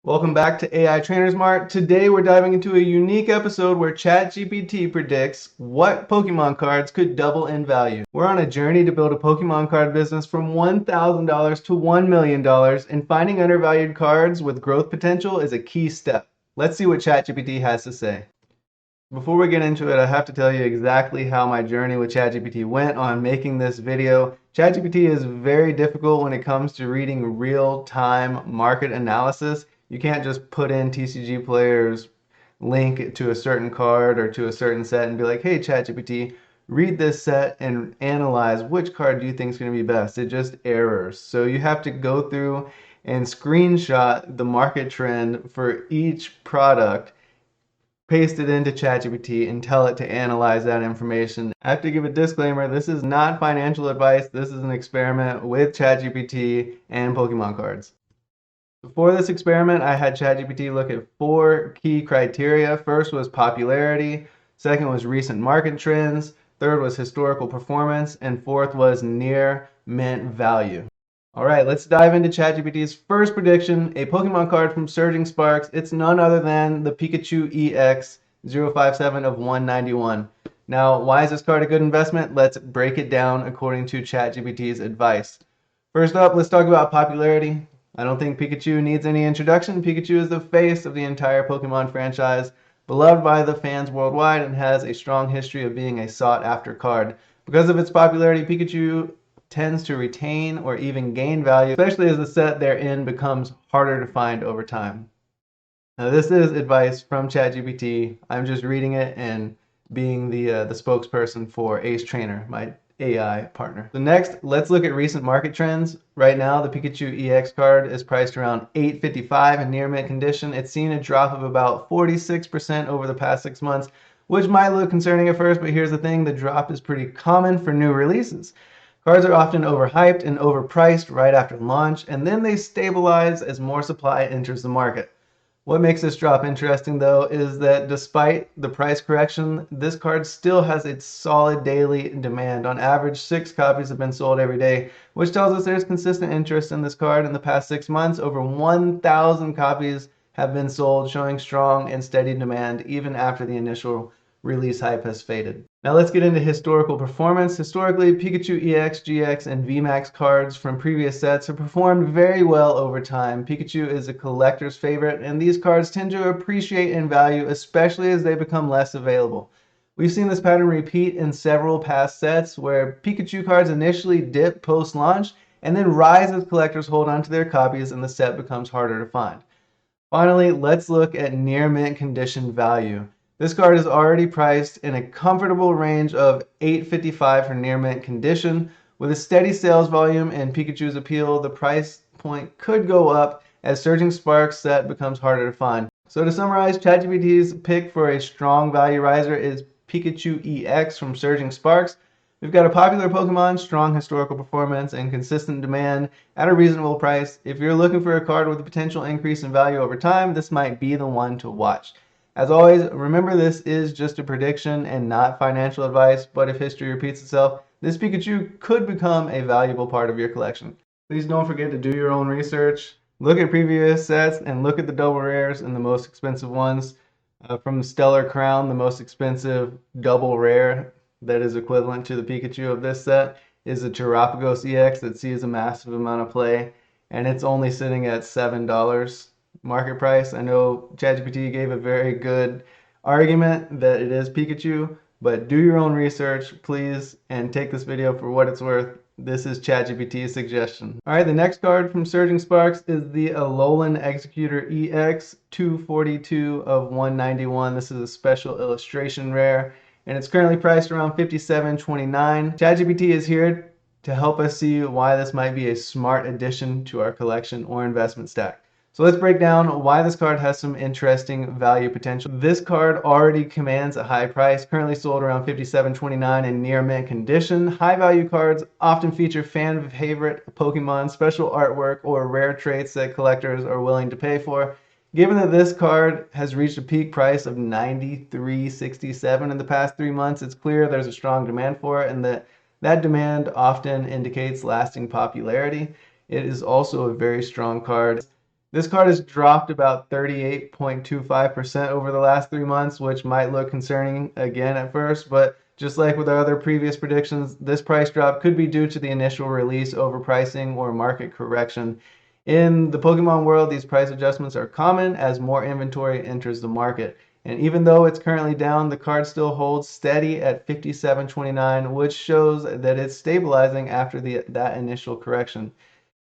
Welcome back to AI Trainer Smart. Today we're diving into a unique episode where ChatGPT predicts what Pokemon cards could double in value. We're on a journey to build a Pokemon card business from $1,000 to $1 million, and finding undervalued cards with growth potential is a key step. Let's see what ChatGPT has to say. Before we get into it, I have to tell you exactly how my journey with ChatGPT went on making this video. ChatGPT is very difficult when it comes to reading real-time market analysis. You can't just put in TCG Player's link to a certain card or to a certain set and be like, hey, ChatGPT, read this set and analyze which card do you think is going to be best. It just errors. So you have to go through and screenshot the market trend for each product, paste it into ChatGPT, and tell it to analyze that information. I have to give a disclaimer, this is not financial advice. This is an experiment with ChatGPT and Pokemon cards. Before this experiment, I had ChatGPT look at 4 key criteria. First was popularity, second was recent market trends, third was historical performance, and fourth was near mint value. All right, let's dive into ChatGPT's first prediction, a Pokemon card from Surging Sparks. It's none other than the Pikachu EX 057 of 191. Now, why is this card a good investment? Let's break it down according to ChatGPT's advice. First up, let's talk about popularity. I don't think Pikachu needs any introduction. Pikachu is the face of the entire Pokemon franchise, beloved by the fans worldwide, and has a strong history of being a sought-after card. Because of its popularity, Pikachu tends to retain or even gain value, especially as the set they're in becomes harder to find over time. Now, this is advice from ChatGPT. I'm just reading it and being the spokesperson for Ace Trainer, my AI partner. So next, let's look at recent market trends. Right now, the Pikachu EX card is priced around $8.55 in near mint condition. It's seen a drop of about 46% over the past 6 months, which might look concerning at first, but here's the thing, the drop is pretty common for new releases. Cards are often overhyped and overpriced right after launch, and then they stabilize as more supply enters the market. What makes this drop interesting, though, is that despite the price correction, this card still has its solid daily demand. On average, 6 copies have been sold every day, which tells us there's consistent interest in this card. In the past 6 months, over 1,000 copies have been sold, showing strong and steady demand even after the initial release hype has faded. Now let's get into historical performance. Historically, Pikachu EX, GX, and VMAX cards from previous sets have performed very well over time. Pikachu is a collector's favorite, and these cards tend to appreciate in value, especially as they become less available. We've seen this pattern repeat in several past sets where Pikachu cards initially dip post-launch and then rise as collectors hold onto their copies and the set becomes harder to find. Finally, let's look at near mint condition value. This card is already priced in a comfortable range of $8.55 for near mint condition. With a steady sales volume and Pikachu's appeal, the price point could go up as Surging Sparks set becomes harder to find. So to summarize, ChatGPT's pick for a strong value riser is Pikachu EX from Surging Sparks. We've got a popular Pokemon, strong historical performance, and consistent demand at a reasonable price. If you're looking for a card with a potential increase in value over time, this might be the one to watch. As always, remember this is just a prediction and not financial advice, but if history repeats itself, this Pikachu could become a valuable part of your collection. Please don't forget to do your own research, look at previous sets, and look at the double rares and the most expensive ones. From Stellar Crown, the most expensive double rare that is equivalent to the Pikachu of this set is the Terapagos EX that sees a massive amount of play, and it's only sitting at $7 market price. I know ChatGPT gave a very good argument that it is Pikachu, but do your own research, please, and take this video for what it's worth. This is ChatGPT's suggestion. All right, the next card from Surging Sparks is the Alolan Executor EX 242 of 191. This is a special illustration rare, and it's currently priced around $57.29. ChatGPT is here to help us see why this might be a smart addition to our collection or investment stack. So let's break down why this card has some interesting value potential. This card already commands a high price, currently sold around $57.29 in near mint condition. High value cards often feature fan favorite Pokemon, special artwork, or rare traits that collectors are willing to pay for. Given that this card has reached a peak price of $93.67 in the past 3 months, it's clear there's a strong demand for it, and that demand often indicates lasting popularity. It is also a very strong card. This card has dropped about 38.25% over the last 3 months, which might look concerning again at first, but just like with our other previous predictions, this price drop could be due to the initial release overpricing or market correction. In the Pokemon world, these price adjustments are common as more inventory enters the market. And even though it's currently down, the card still holds steady at 57.29, which shows that it's stabilizing after that initial correction.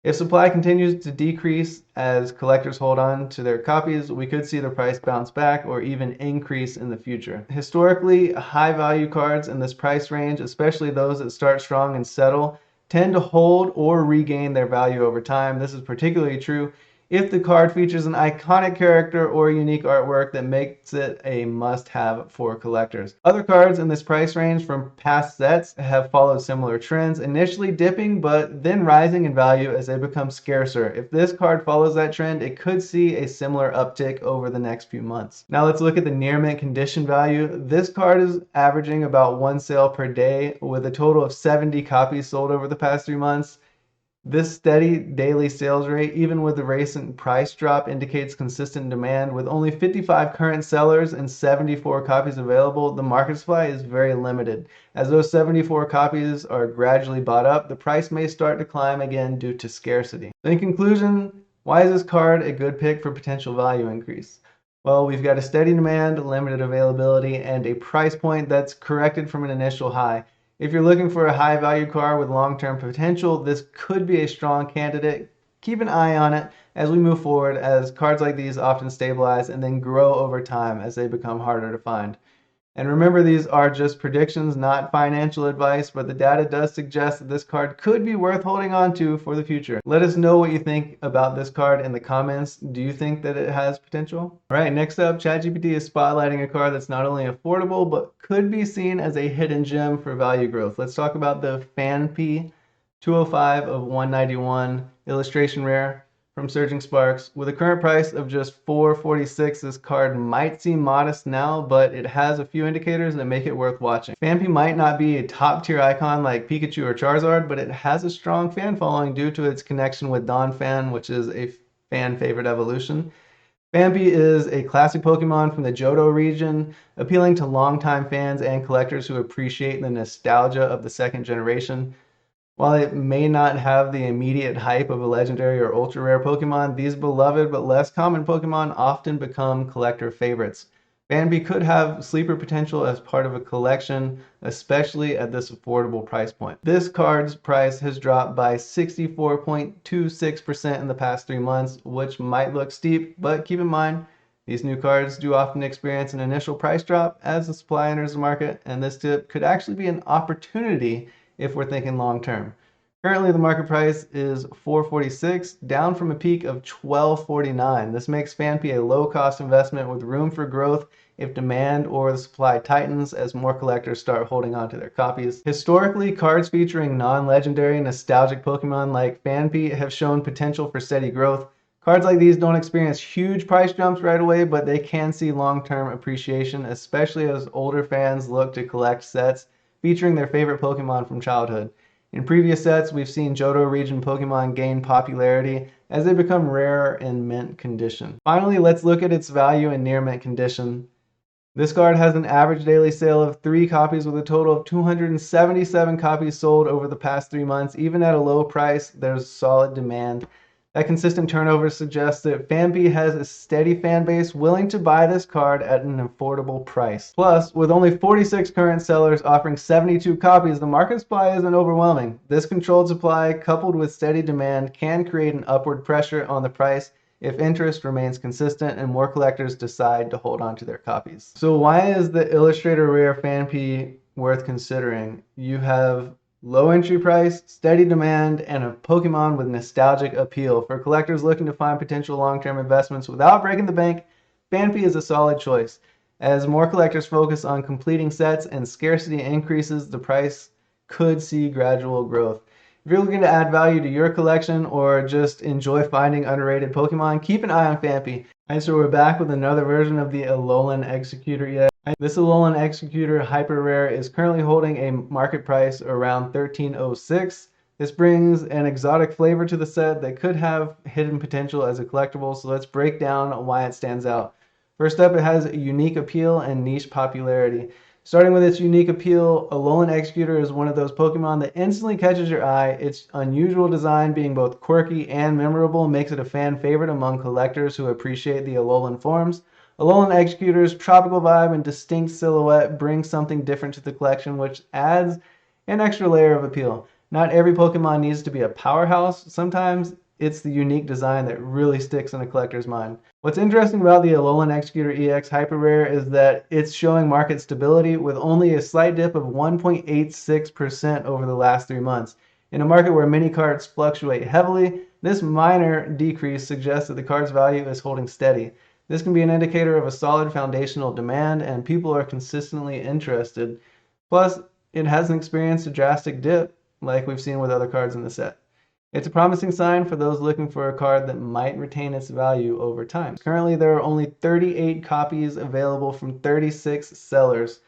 If supply continues to decrease as collectors hold on to their copies, we could see the price bounce back or even increase in the future. Historically, high value cards in this price range, especially those that start strong and settle, tend to hold or regain their value over time. This is particularly true if the card features an iconic character or unique artwork that makes it a must-have for collectors. Other cards in this price range from past sets have followed similar trends, initially dipping but then rising in value as they become scarcer. If this card follows that trend, it could see a similar uptick over the next few months. Now let's look at the near mint condition value. This card is averaging about one sale per day with a total of 70 copies sold over the past 3 months. This steady daily sales rate, even with the recent price drop, indicates consistent demand. With only 55 current sellers and 74 copies available, the market supply is very limited. As those 74 copies are gradually bought up, the price may start to climb again due to scarcity. In conclusion, why is this card a good pick for potential value increase? Well, we've got a steady demand, limited availability, and a price point that's corrected from an initial high. If you're looking for a high value car with long-term potential, this could be a strong candidate. Keep an eye on it as we move forward, as cards like these often stabilize and then grow over time as they become harder to find. And remember, these are just predictions, not financial advice, but the data does suggest that this card could be worth holding on to for the future. Let us know what you think about this card in the comments. Do you think that it has potential? All right, next up, ChatGPT is spotlighting a card that's not only affordable, but could be seen as a hidden gem for value growth. Let's talk about the FanP 205 of 191 illustration rare from Surging Sparks. With a current price of just $4.46, this card might seem modest now, but it has a few indicators that make it worth watching. FanP might not be a top tier icon like Pikachu or Charizard, but it has a strong fan following due to its connection with Donphan, which is a fan favorite evolution. FanP is a classic Pokemon from the Johto region, appealing to longtime fans and collectors who appreciate the nostalgia of the second generation. While it may not have the immediate hype of a legendary or ultra rare Pokemon, these beloved but less common Pokemon often become collector favorites. FanP could have sleeper potential as part of a collection, especially at this affordable price point. This card's price has dropped by 64.26% in the past 3 months, which might look steep, but keep in mind, these new cards do often experience an initial price drop as the supply enters the market, and this dip could actually be an opportunity if we're thinking long term. Currently, the market price is $4.46, down from a peak of $12.49. This makes FanP a low-cost investment with room for growth if demand or the supply tightens as more collectors start holding on to their copies. Historically, cards featuring non-legendary nostalgic Pokemon like FanP have shown potential for steady growth. Cards like these don't experience huge price jumps right away, but they can see long-term appreciation, especially as older fans look to collect sets featuring their favorite Pokemon from childhood. In previous sets, we've seen Johto region Pokemon gain popularity as they become rarer in mint condition. Finally, let's look at its value in near mint condition. This card has an average daily sale of 3 copies with a total of 277 copies sold over the past 3 months. Even at a low price, there's solid demand. That consistent turnover suggests that FanP has a steady fan base willing to buy this card at an affordable price. Plus, with only 46 current sellers offering 72 copies, the market supply isn't overwhelming. This controlled supply, coupled with steady demand, can create an upward pressure on the price if interest remains consistent and more collectors decide to hold on to their copies. So why is the Illustrator Rare FanP worth considering? You have low entry price, steady demand, and a Pokemon with nostalgic appeal. For collectors looking to find potential long-term investments without breaking the bank, FanP is a solid choice. As more collectors focus on completing sets and scarcity increases, the price could see gradual growth. If you're looking to add value to your collection or just enjoy finding underrated Pokemon, keep an eye on FanP. Alright, so we're back with another version of the Alolan Executor yet. This Alolan Executor Hyper Rare is currently holding a market price around $13.06. This brings an exotic flavor to the set that could have hidden potential as a collectible, so let's break down why it stands out. First up, it has a unique appeal and niche popularity. Starting with its unique appeal, Alolan Executor is one of those Pokemon that instantly catches your eye. Its unusual design, being both quirky and memorable, makes it a fan favorite among collectors who appreciate the Alolan forms. Alolan Executor's tropical vibe and distinct silhouette bring something different to the collection, which adds an extra layer of appeal. Not every Pokemon needs to be a powerhouse. Sometimes it's the unique design that really sticks in a collector's mind. What's interesting about the Alolan Executor EX Hyper Rare is that it's showing market stability with only a slight dip of 1.86% over the last 3 months. In a market where many cards fluctuate heavily, this minor decrease suggests that the card's value is holding steady. This can be an indicator of a solid foundational demand and people are consistently interested. Plus, it hasn't experienced a drastic dip like we've seen with other cards in the set. It's a promising sign for those looking for a card that might retain its value over time. Currently, there are only 38 copies available from 36 sellers.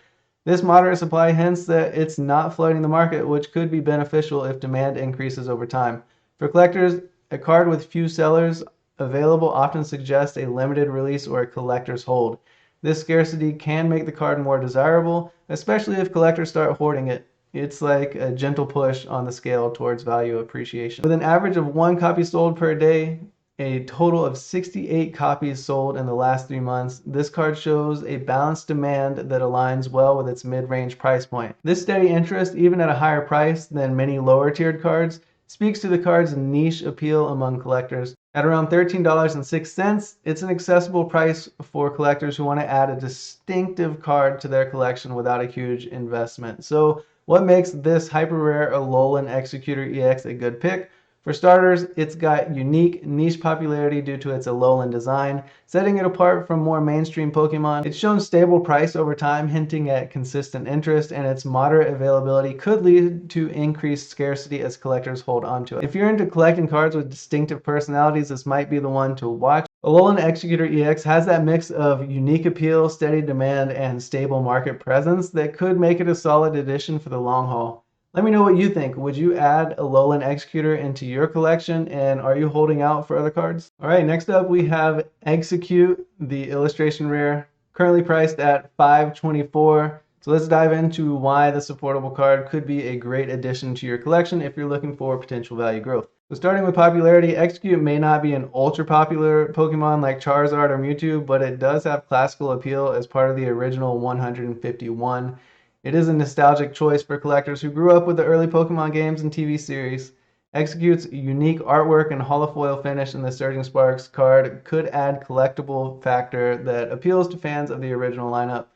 This moderate supply hints that it's not flooding the market, which could be beneficial if demand increases over time. For collectors, a card with few sellers available often suggests a limited release or a collector's hold. This scarcity can make the card more desirable, especially if collectors start hoarding it. It's like a gentle push on the scale towards value appreciation. With an average of 1 copy sold per day, a total of 68 copies sold in the last 3 months, this card shows a balanced demand that aligns well with its mid-range price point. This steady interest, even at a higher price than many lower-tiered cards, speaks to the card's niche appeal among collectors. At around $13.06, it's an accessible price for collectors who want to add a distinctive card to their collection without a huge investment. So, what makes this hyper rare Alolan Executor EX a good pick? For starters, it's got unique niche popularity due to its Alolan design, setting it apart from more mainstream Pokemon. It's shown stable price over time, hinting at consistent interest, and its moderate availability could lead to increased scarcity as collectors hold onto it. If you're into collecting cards with distinctive personalities, this might be the one to watch. Alolan Executor EX has that mix of unique appeal, steady demand, and stable market presence that could make it a solid addition for the long haul. Let me know what you think. Would you add Alolan Executor into your collection, and are you holding out for other cards? All right, next up we have Execute, the illustration rare, currently priced at $5.24. So let's dive into why this affordable card could be a great addition to your collection if you're looking for potential value growth. So starting with popularity, Execute may not be an ultra popular Pokemon like Charizard or Mewtwo, but it does have classical appeal as part of the original 151. It is a nostalgic choice for collectors who grew up with the early Pokemon games and TV series. Execute's unique artwork and holofoil finish in the Surging Sparks card could add collectible factor that appeals to fans of the original lineup.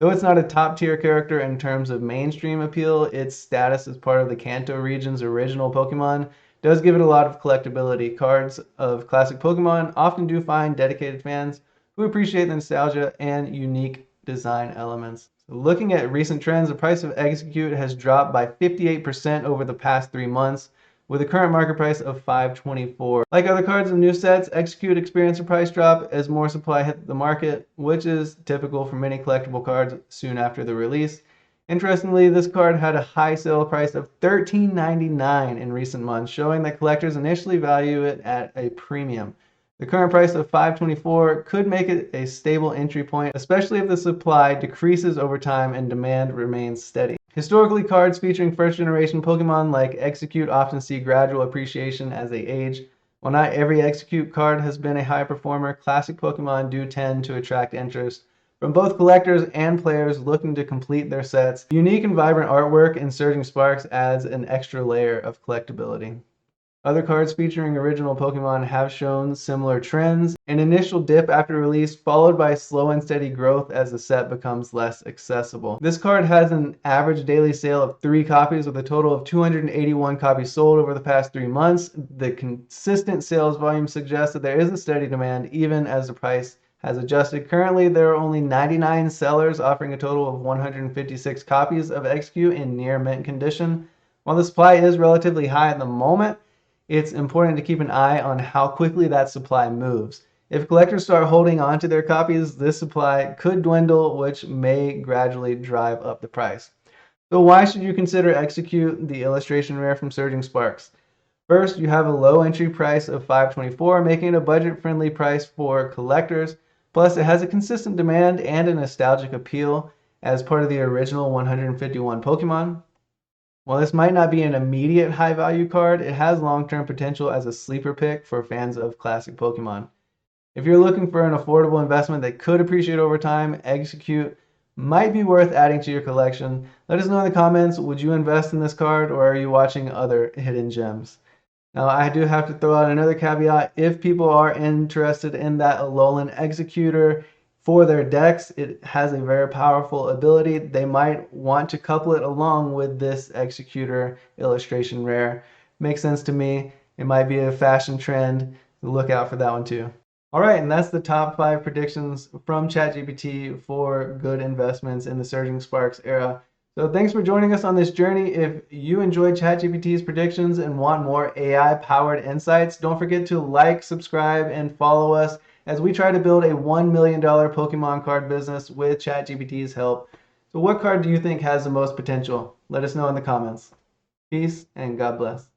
Though it's not a top-tier character in terms of mainstream appeal, its status as part of the Kanto region's original Pokemon does give it a lot of collectability. Cards of classic Pokemon often do find dedicated fans who appreciate the nostalgia and unique design elements. So looking at recent trends, the price of Execute has dropped by 58% over the past 3 months, with a current market price of $5.24. Like other cards in new sets, Execute experienced a price drop as more supply hit the market, which is typical for many collectible cards soon after the release. Interestingly, this card had a high sale price of $13.99 in recent months, showing that collectors initially value it at a premium. The current price of $5.24 could make it a stable entry point, especially if the supply decreases over time and demand remains steady. Historically, cards featuring first-generation Pokemon like Execute often see gradual appreciation as they age. While not every Execute card has been a high performer, classic Pokemon do tend to attract interest from both collectors and players looking to complete their sets. Unique and vibrant artwork in Surging Sparks adds an extra layer of collectability. Other cards featuring original Pokemon have shown similar trends, an initial dip after release followed by slow and steady growth as the set becomes less accessible. This card has an average daily sale of 3 copies with a total of 281 copies sold over the past 3 months. The consistent sales volume suggests that there is a steady demand even as the price has adjusted. Currently, there are only 99 sellers offering a total of 156 copies of Execute in near mint condition. While the supply is relatively high at the moment, it's important to keep an eye on how quickly that supply moves. If collectors start holding on to their copies, this supply could dwindle, which may gradually drive up the price. So why should you consider Execute, the illustration rare from Surging Sparks? First, you have a low entry price of $524, making it a budget-friendly price for collectors. Plus, it has a consistent demand and a nostalgic appeal as part of the original 151 Pokemon. While this might not be an immediate high-value card, it has long-term potential as a sleeper pick for fans of classic Pokemon. If you're looking for an affordable investment that could appreciate over time, Execute might be worth adding to your collection. Let us know in the comments, would you invest in this card or are you watching other hidden gems? Now, I do have to throw out another caveat. If people are interested in that Alolan Executor for their decks, it has a very powerful ability. They might want to couple it along with this Executor illustration rare. Makes sense to me. It might be a fashion trend. Look out for that one too. All right, and that's the top 5 predictions from ChatGPT for good investments in the Surging Sparks era. So thanks for joining us on this journey. If you enjoyed ChatGPT's predictions and want more AI-powered insights, don't forget to like, subscribe, and follow us as we try to build a $1 million Pokemon card business with ChatGPT's help. So what card do you think has the most potential? Let us know in the comments. Peace and God bless.